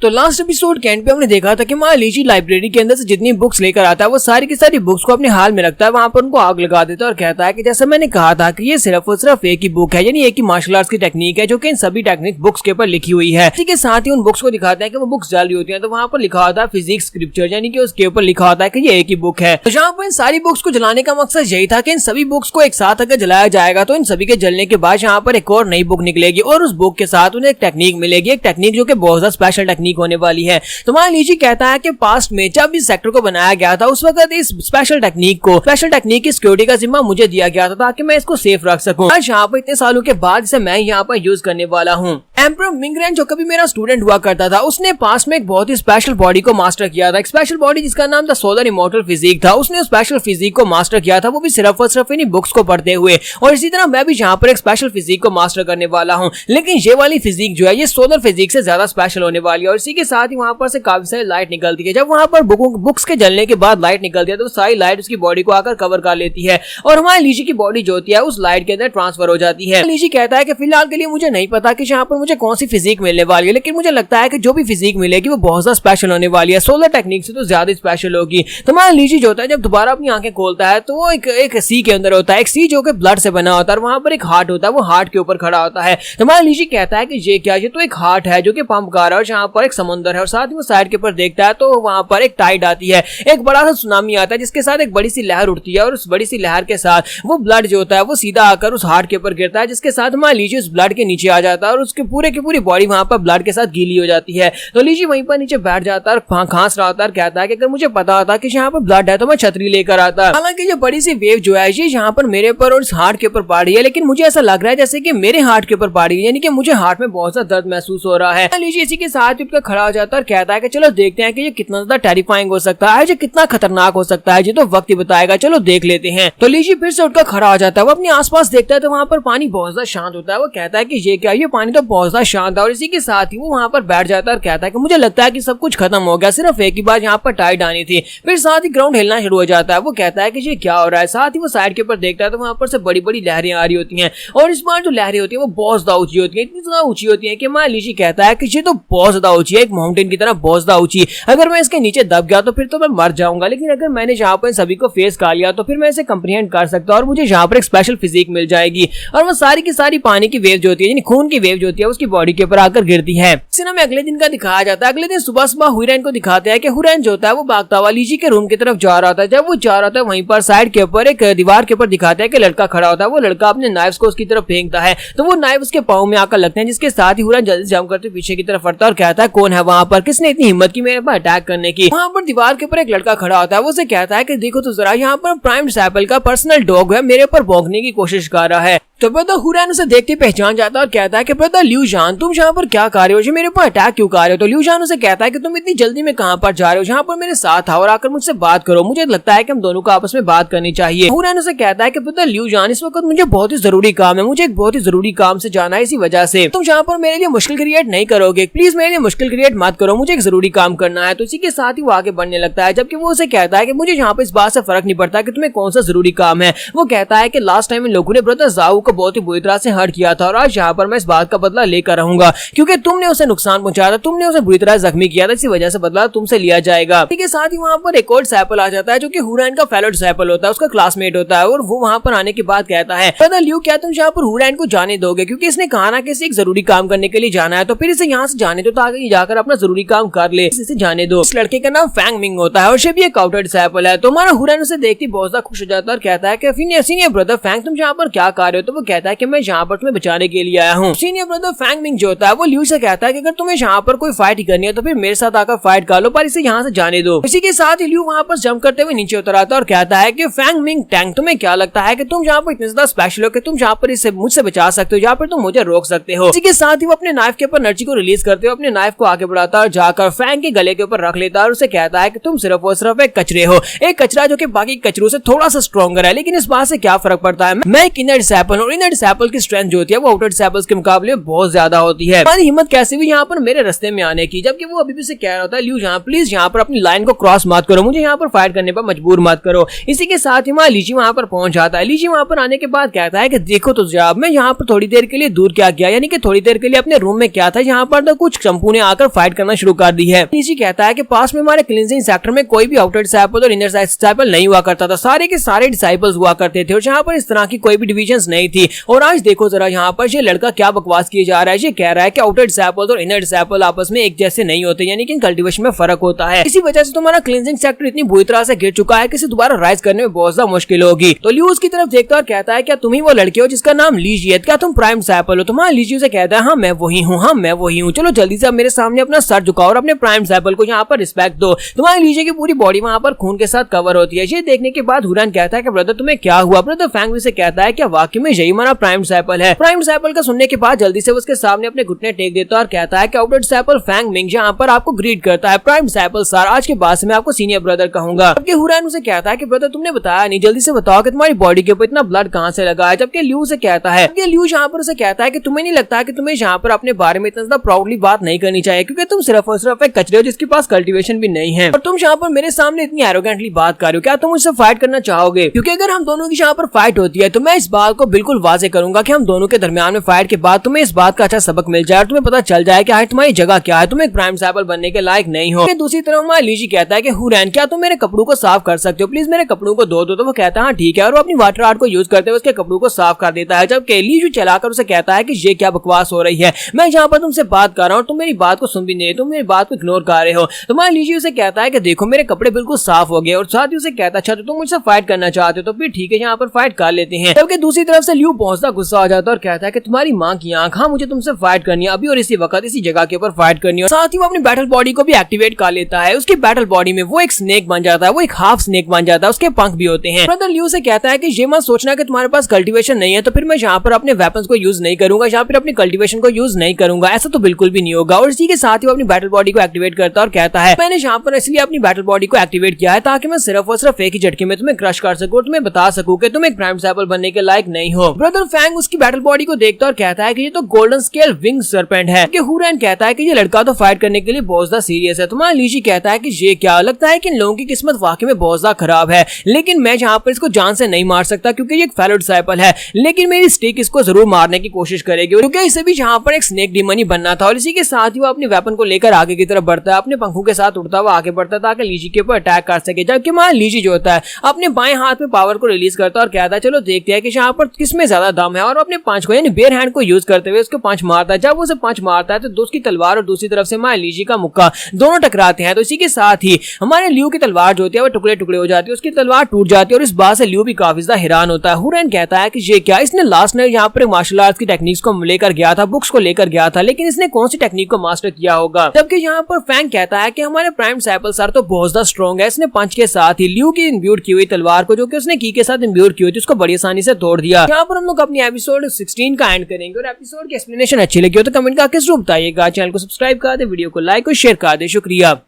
तो last episode के and पे हमने देखा था कि मान लीजिए लाइब्रेरी के अंदर से जितनी बुक्स लेकर आता है वो सारी की सारी बुक्स को अपने हाल में रखता है, वहां पर उनको आग लगा देता है और कहता है कि जैसा मैंने कहा था कि ये सिर्फ और सिर्फ एक ही बुक है, यानी एक ही मार्शल आर्ट्स की टेक्निक है जो कि इन सभी टेक्निक बुक्स के ऊपर लिखी हुई है। इसी के साथ ही उन बुक्स को दिखाते हैं कि वो बुक्स जल रही होती है, तो वहां पर लिखा होता है फिजिक्स स्क्रिप्चर, यानी कि उसके ऊपर लिखा होता है कि ये एक ही बुक है। तो जहाँ पर इन सारी बुक्स को जलाने का मकसद यही था कि इन सभी बुक्स को एक साथ अगर जलाया जाएगा तो इन सभी के जलने के बाद यहाँ पर एक और नई बुक निकलेगी और उस बुक के साथ उन्हें एक टेक्निक मिलेगी, एक टेक्निक जो कि बहुत ज्यादा स्पेशल टेक्निक होने वाली है। तो मान लीजिए कहता है कि पास्ट में जब इस सेक्टर को बनाया गया था उस वक्त इस स्पेशल टेक्निक की सिक्योरिटी का जिम्मा मुझे दिया गया था ताकि मैं इसको सेफ रख सकूं। आज यहाँ पर इतने सालों के बाद इसे मैं यहाँ पर यूज करने वाला हूँ। एम्परर मिंगरेन जो कभी मेरा स्टूडेंट हुआ करता था उसने पास्ट में एक बहुत ही स्पेशल बॉडी को मास्टर किया था, एक स्पेशल बॉडी जिसका नाम था सोलर इमॉर्टल फिजिक था। उसने स्पेशल फिजिक को मास्टर किया था, वो भी सिर्फ और सिर्फ इन्हीं बुक्स को पढ़ते हुए। और इसी तरह मैं भी यहाँ पर एक स्पेशल फिजिक को मास्टर करने वाला हूँ, लेकिन ये वाली फिजिक जो है ये सोलर फिजिक से ज्यादा स्पेशल होने वाली है। और इसी के साथ ही वहां पर से काफी सारी लाइट निकलती है। जब वहां पर बुक्स के जलने के बाद लाइट निकलती है तो सारी लाइट उसकी बॉडी को आकर कवर कर लेती है और हमारे लीजी की बॉडी जो होती है उस लाइट के अंदर ट्रांसफर हो जाती है। लीजी कहता है कि फिलहाल के लिए मुझे नहीं पता कि यहाँ पर मुझे कौन सी फिजिक मिलने वाली है, लेकिन मुझे लगता है कि जो भी फिजिक मिलेगी वो बहुत ज्यादा स्पेशल होने वाली है, सोलर टेक्निक से तो ज्यादा स्पेशल होगी। तो हमारा लीजी जो होता है जब दोबारा अपनी आंखें खोलता है तो वो एक सी के अंदर होता है, एक सी जो कि ब्लड से बना होता है, वहां पर एक हार्ट होता है, वो हार्ट के ऊपर खड़ा होता है। तो हमारा लीजी कहता है कि ये क्या, ये तो एक हार्ट है जो कि पंप कर रहा है और यहाँ पर एक समुद्र है। और साथ ही वो साइड के ऊपर देखता है तो वहां पर एक टाइड आती है, एक बड़ा सा सुनामी आता है जिसके साथ एक बड़ी सी लहर उठती है और उस बड़ी सी लहर के साथ वो ब्लड जो होता है वो सीधा आकर उस हार्ट के ऊपर गिरता है, जिसके साथ हमारा लीजी उस ब्लड के नीचे आ जाता है और उसके पूरे की पूरी बॉडी वहां पर ब्लड के साथ गीली हो जाती है। तो लीजी वहीं पर नीचे बैठ जाता है और खांस रहा होता है, कहता है कि अगर मुझे पता होता कि यहाँ पर ब्लड है तो मैं छतरी लेकर आता। हालांकि ये बड़ी सी वेव जो है ये यहाँ पर मेरे ऊपर और इस हार्ट के ऊपर पड़ रही है, लेकिन मुझे ऐसा लग रहा है जैसे कि मेरे हार्ट के ऊपर पड़ रही है, यानी कि मुझे हार्ट में बहुत ज्यादा दर्द महसूस हो रहा है। लीजी इसी के साथ उठकर खड़ा हो जाता है और कहता है कि चलो देखते हैं कि ये कितना ज्यादा टेरिफाइंग हो सकता है, ये कितना खतरनाक हो सकता है, ये तो वक्त ही बताएगा, चलो देख लेते हैं। तो लीजी फिर से उठकर खड़ा हो जाता है, वो अपने आसपास देखता है तो वहां पर पानी बहुत ज्यादा शांत होता है। वो कहता है कि ये क्या, ये पानी तो बहुत ज्यादा शांत है। और इसी के साथ ही वो वहां पर बैठ जाता है और कहता है कि मुझे लगता है कि सब कुछ खत्म हो गया, सिर्फ एक ही बार यहाँ पर टाइड आनी थी। फिर साथ ही ग्राउंड हिलना शुरू हो जाता है। वो कहता है कि ये क्या हो रहा है। साथ ही वो साइड के ऊपर देखता है तो वहां पर से बड़ी बड़ी लहरें आ रही होती हैं और इस बार जो लहरें होती है वो बहुत ज्यादा ऊंची होती है, इतनी ज्यादा ऊंची होती है कि मान लीजिए कहता है कि ये तो बहुत ज्यादा ऊंची है, एक माउंटेन की तरह बहुत ज्यादा ऊंची। अगर मैं इसके नीचे दब गया तो फिर तो मैं मर जाऊंगा, लेकिन अगर मैंने यहाँ पर सभी को फेस कर लिया तो फिर मैं इसे कंप्रीहेंड कर सकता हूँ और मुझे यहाँ पर एक स्पेशल फिजिक मिल जाएगी। और वो सारी की सारी पानी की वेव जो होती है, यानी खून की वेव जो होती है, उसकी बॉडी के ऊपर आकर गिरती है। इसे हमें अगले दिन का दिखाया जाता है। अगले दिन सुबह सुबह हुरैन को दिखाते हैं कि हुरैन जो होता है वो भागता हुआ लीजी के रूम की तरफ जा रहा था। जब वो जा रहा था वहीं पर साइड के ऊपर एक दीवार के ऊपर दिखाते हैं कि लड़का खड़ा होता है। वो लड़का अपने नाइफ्स को उसकी तरफ फेंकता है तो वो नाइफ उसके पाँव में आकर लगते हैं, जिसके साथ ही हुरैन जल्दी जंप करते पीछे की तरफ हटता है और कहता है कौन है वहां पर, किसने इतनी हिम्मत की मेरे पर अटैक करने की। वहां पर दीवार के ऊपर एक लड़का खड़ा होता है, वो उसे कहता है कि देखो तो जरा यहाँ पर प्राइम डिसाइपल का पर्सनल डॉग है, मेरे पर भौंकने की कोशिश कर रहा है। तो ब्रदर हुरैन उसे देखते पहचान जाता है और कहता है कि ब्रदर ल्यू जान, तुम यहाँ पर क्या कर रहे हो, मेरे पर अटैक क्यों कर रहे हो। तो ल्यू जान उसे कहता है कि तुम इतनी जल्दी में कहाँ पर जा रहे हो, यहाँ पर मेरे साथ आओ और आकर मुझसे बात करो, मुझे लगता है कि हम दोनों को आपस में बात करनी चाहिए। हुरैन उसे कहता है कि ब्रदर ल्यू जान, इस वक्त मुझे बहुत ही जरूरी काम है, मुझे एक बहुत ही जरूरी काम से जाना है, इसी वजह से तुम यहाँ पर मेरे लिए मुश्किल क्रिएट नहीं करोगे, प्लीज मेरे लिए मुश्किल क्रिएट मत करो, मुझे एक जरूरी काम करना है। तो इसी के साथ ही वो आगे बढ़ने लगता है, जबकि वो उसे कहता है कि मुझे यहाँ पर इस बात से फर्क नहीं पड़ता कि तुम्हें कौन सा जरूरी काम है। वो कहता है कि लास्ट टाइम इन लोगों ने ब्रदर जाऊ को बहुत ही बुरी तरह हर्ट किया था और आज यहाँ पर मैं इस बात का बदला लेकर रहूंगा, क्योंकि तुमने उसे नुकसान पहुंचाया था, तुमने उसे बुरी तरह जख्मी किया था, इसी वजह से बदला तुमसे लिया जाएगा। ठीक है, साथ ही वहाँ पर एक और डिसाइपल आ जाता है जो कि हुरैन का फेलो डिसाइपल होता है, उसका क्लासमेट होता है। और वो वहाँ पर आने के बाद कहता है ब्रदर ल्यू, क्या तुम यहाँ पर हुरैन को जाने दोगे, क्योंकि इसने कहा ना कि इसे एक जरूरी काम करने के लिए जाना है, तो फिर इसे यहाँ से जाने दो ताकि जाकर अपना जरूरी काम कर ले, इसे जाने दो। इस लड़के का नाम फैंग मिंग होता है और ये भी एक आउटर डिसाइपल है। तो हमारा हुरैन उसे देखती बहुत ज्यादा खुश हो जाता है और कहता है कि सीनियर ब्रदर फैंग, तुम यहाँ पर क्या कर रहे हो। तो वो कहता है कि मैं यहाँ पर तुम्हें बचाने के लिए आया हूँ। सीनियर ब्रदर फैंग मिंग जो होता है वो ल्यू से कहता है कि अगर तुम्हें यहाँ पर कोई फाइट करनी है तो फिर मेरे साथ आकर फाइट कर लो, पर इसे यहाँ से जाने दो। इसी के साथ ही ल्यू वहाँ पर जंप करते हुए नीचे उतर आता है और कहता है कि फैंग मिंग टैंग, तुम्हें क्या लगता है कि तुम यहाँ पर इतने ज्यादा स्पेशल हो कि तुम यहाँ पर इसे मुझसे बचा सकते हो, यहाँ पर तुम मुझे रोक सकते हो। इसी के साथ ही वो अपने नाइफ के ऊपर एनर्जी को रिलीज करते हो, अपने नाइफ को आगे बढ़ाता है और जाकर फैंग के गले के ऊपर रख लेता है और उसे कहता है कि तुम सिर्फ और सिर्फ एक कचरे हो, एक कचरा जो कि बाकी कचरों से थोड़ा सा स्ट्रॉन्गर है, लेकिन इस बात से क्या फर्क पड़ता है, मैं एक इनर डिसाइपल हूं, और इनर डिसाइपल की स्ट्रेंथ जो होती है वो आउटर डिसाइपल्स के मुकाबले बहुत ज्यादा होती है। हमारी हिम्मत कैसे भी यहाँ पर मेरे रास्ते में आने की, जबकि वो अभी भी से कह रहा होता है ल्यू यहाँ प्लीज यहाँ पर अपनी लाइन को क्रॉस मत करो, मुझे यहाँ पर फाइट करने पर मजबूर मत करो। इसी के साथ ही हमारा लीची वहाँ पर पहुंच जाता है। लीची वहाँ पर आने के बाद कहता है कि देखो तो जनाब, मैं यहाँ पर थोड़ी देर के लिए दूर क्या किया, यानी कि थोड़ी देर के लिए अपने रूम में क्या था, यहाँ पर तो कुछ चंपू ने आकर फाइट करना शुरू कर दी है। लीची कहता है कि पास में हमारे क्लींजिंग सेक्टर में कोई भी आउटर डिसाइपल और इनर डिसाइपल नहीं हुआ करता था, सारे के सारे डिसाइपल्स हुआ करते थे और यहाँ पर इस तरह की कोई भी डिविजन्स नहीं थी। और आज देखो जरा यहाँ पर ये लड़का क्या बकवास किया जा रहा है, ये कह रहा है कि आउटर डिसाइपल और इनर डिसाइपल आपस में एक जैसे नहीं होते, यानी कि कल्टीवेशन में फर्क होता है। इसी वजह से तुम्हारा क्लींजिंग सेक्टर इतनी बुरी तरह से गिर चुका है कि इसे दोबारा राइज करने में बहुत ज्यादा मुश्किल होगी। तो ल्यू उसकी तरफ देखता और कहता है क्या तुम ही वो लड़के हो जिसका नाम लीजी है, क्या तुम प्राइम डिसाइपल हो? तुम्हारा लीजी से कहता है हाँ मैं वही हूँ, हाँ मैं वही हूँ, चलो जल्दी से मेरे सामने अपना सर झुकाओ और अपने प्राइम डिसाइपल को यहाँ पर रिस्पेक्ट दो। तुम्हारे लीजी की पूरी बॉडी वहाँ पर खून के साथ कवर होती है। ये देखने के बाद हुरैन कहता है कि ब्रदर तुम्हें क्या हुआ? ब्रदर फैंग भी से कहता है क्या वाकई में यही हमारा प्राइम डिसाइपल है? प्राइम डिसाइपल का सुनने के बाद जल्दी से उसके सामने अपने घुटने टेक देता है और कहता है कि आउटर डिसाइपल फैंग मिंग यहाँ पर आपको ग्रीट करता है। प्राइम डिसाइपल सर, आज के बाद से मैं आपको सीनियर ब्रदर कहूंगा। जबकि हुरैन उसे कहता है कि ब्रदर तुमने बताया नहीं, जल्दी से बताओ कि तुम्हारी बॉडी के ऊपर इतना ब्लड कहाँ से लगा है। जबकि ल्यू से कहता है, ल्यू यहाँ पर उसे कहता है कि तुम्हें नहीं लगता कि तुम्हें यहाँ पर अपने बारे में इतना ज्यादा प्राउडली बात नहीं करनी चाहिए, क्योंकि तुम सिर्फ और सिर्फ एक कचरे हो जिसके पास कल्टीवेशन भी नहीं है और तुम यहाँ पर मेरे सामने इतनी एरोगेंटली बात कर रहे हो। क्या तुम मुझसे फाइट करना चाहोगे? क्योंकि अगर हम दोनों की यहाँ पर फाइट होती है तो मैं इस बात को बिल्कुल वाजे करूंगा कि हम दोनों के दरमियान में फाइट के बाद तुम्हें इस बात का अच्छा सबक मिल जाए और तुम्हें पता चल जाए कि तुम्हारी जगह क्या है, तुम एक प्राइम डिसाइपल बनने के लायक नहीं हो। दूसरी तरफ हमारा लीजी कहता है कि हुरैन क्या तुम मेरे कपड़ों को साफ कर सकते हो, प्लीज मेरे कपड़ों को धो दो। तो वो कहता है हाँ ठीक है, और वो अपनी वाटर आर्ट को यूज करते हुए उसके कपड़ों को साफ कर देता है। जबकि लीजी चलाकर उसे कहता है कि ये क्या बकवास हो रही है, मैं यहाँ पर तुमसे बात कर रहा हूँ, तुम मेरी बात को सुन भी नहीं, तुम मेरी बात को इग्नोर कर रहे हो। तुम्हारा लीजी उसे कहता है कि देखो मेरे कपड़े बिल्कुल साफ हो गए और साथ ही उसे कहता है अच्छा तो तुम मुझसे फाइट करना चाहते हो तो फिर ठीक है यहाँ पर फाइट कर लेते हैं। जबकि दूसरी तरफ से ल्यू बहुत सा गुस्सा आ जाता है और कहता है कि तुम्हारी माँ की आंख, हाँ मुझे तुमसे फाइट करनी है अभी और इसी वक्त इसी जगह के ऊपर फाइट करनी है। साथ ही वो अपनी बैटल बॉडी को भी एक्टिवेट कर लेता है। उसकी बैटल बॉडी में वो एक स्नेक बन जाता है, वो एक हाफ स्नेक बन जाता है, उसके पंख भी होते हैं। ब्रदर ल्यू से कहता है कि ये मत सोचना कि तुम्हारे पास कल्टीवेशन नहीं है तो फिर मैं यहाँ पर अपने वेपन्स को यूज नहीं करूंगा, यहाँ पर अपनी कल्टीवेशन को यूज नहीं करूंगा, ऐसा तो बिल्कुल भी नहीं होगा। और इसी के साथ ही वो अपनी बैटल बॉडी को एक्टिवेट करता है और कहता है मैंने यहाँ पर इसलिए अपनी बैटल बॉडी को एक्टिवेट किया है ताकि मैं सिर्फ और सिर्फ एक ही झटके में तुम्हें क्रश कर सकूं, तुम्हें बता सकूं कि तुम एक प्राइम डिसाइपल बनने के लायक नहीं हो। ब्रदर फैंग उसकी बैटल बॉडी को देखता और कहता है कि ये तो गोल्डन स्केल विंग सर्पेंट है। कि हुरैन कहता है कि ये लड़का तो फाइट करने के लिए बहुत ज्यादा सीरियस है। तुम्हारा लीजी कहता है कि ये क्या, लगता है कि इन लोगों की किस्मत वाकई में बहुत ज्यादा खराब है, लेकिन मैं यहाँ पर इसको जान से नहीं मार सकता क्योंकि ये एक फेलो डिसाइपल है, लेकिन मेरी स्टिक इसको जरूर मारने की कोशिश करेगी क्योंकि इसे भी यहाँ पर एक स्नेक डीमन ही बनना था। और इसी के साथ ही वो अपने वेपन को लेकर आगे की तरफ बढ़ता है, अपने पंखों के साथ उड़ता हुआ आगे बढ़ता है ताकि लीजी के ऊपर अटैक कर सके। जबकि हमारा लीजी जो होता है अपने बाएं हाथ में पावर को रिलीज करता है और कहता है चलो देखते हैं कि यहाँ पर किसमें ज्यादा दम है, और अपने पंच को यानी बेयर हैंड को यूज करते हुए उसको पंच मारता है। जब वो उसे पंच मारता है तो उसकी तलवार और दूसरी तरफ से हमारे लीजी का मुक्का दोनों टकराते हैं। तो इसी के साथ ही हमारे ल्यू की तलवार जो होती है वो टुकड़े टुकड़े हो जाती है, उसकी तलवार टूट जाती है और इस बात से ल्यू भी काफी ज्यादा हैरान होता है। हुरैन कहता है कि ये क्या, इसने लास्ट नाइट यहाँ पर मार्शल आर्ट्स की टेक्निक्स को लेकर गया था, बुक्स को लेकर गया था, लेकिन इसने कौन सी टेक्निक को मास्टर किया होगा। जबकि यहाँ पर फैंग कहता है कि हमारे प्राइम डिसाइपल सर तो बहुत ज्यादा स्ट्रॉन्ग है, इसने पंच के साथ ही ल्यू की इम्ब्यूड की हुई तलवार को जो कि उसने की के साथ इम्ब्यूड की हुई थी उसको बड़ी आसानी से तोड़ दिया। यहाँ पर हम लोग अपनी एपिसोड 16 का एंड करेंगे। और एपिसोड की एक्सप्लेनेशन अच्छी लगी हो तो कमेंट करके जरूर बताइएगा। चैनल को सब्सक्राइब कर दे, वीडियो को लाइक और शेयर कर दे। शुक्रिया।